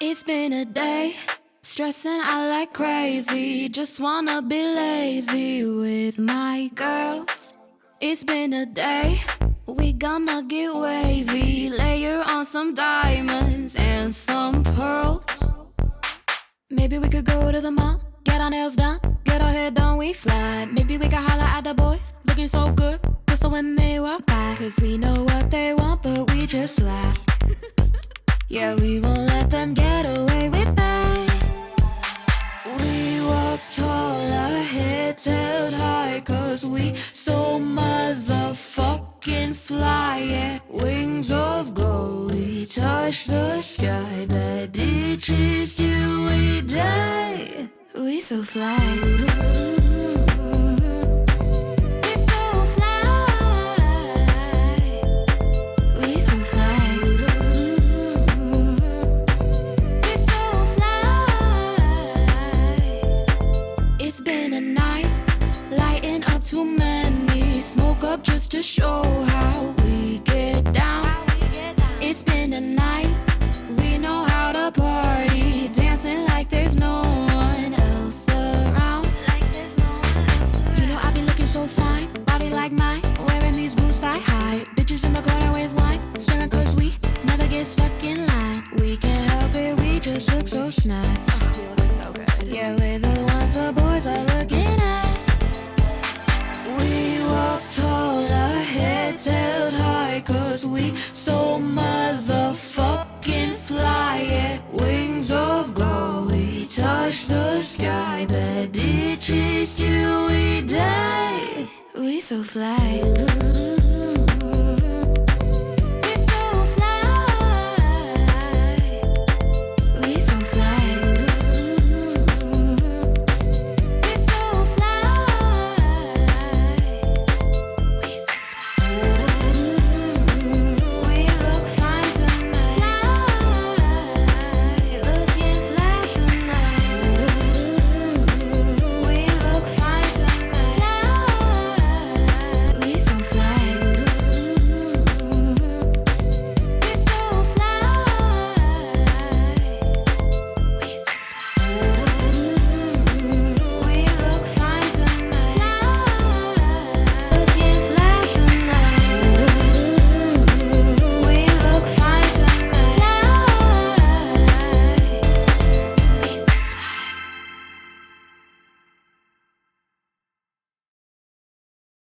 It's been a day, stressing out like crazy. Just wanna be lazy with my girls. It's been a day, we gonna get wavy. Layer on some diamonds and some pearls. Maybe we could go to the mall, get our nails done, get our hair done, we fly. Maybe we could holler at the boys, looking so good, whistle when they walk by. Cause we know what they want, but we just laugh. Yeah, we won't let them get away with that. We walk tall, our heads held high. Cause we so motherfucking fly. Yeah, wings of gold, we touch the sky. Bad bitches till we die. We so fly. Just to show how we get down. It's been a night, we know how to party. Dancing like there's no one else around. You know I be looking so fine, body like mine, wearing these boots thigh high. Bitches in the corner with wine, staring cause we never get stuck in line. We can't help it, we just look so snide. Oh, we look so good. Yeah, we're the ones the boys are looking at. We walk tall, our heads held high. Cause we so motherfucking fly. Yeah, wings of gold, we touch the sky. Bad bitches till we die. We so fly.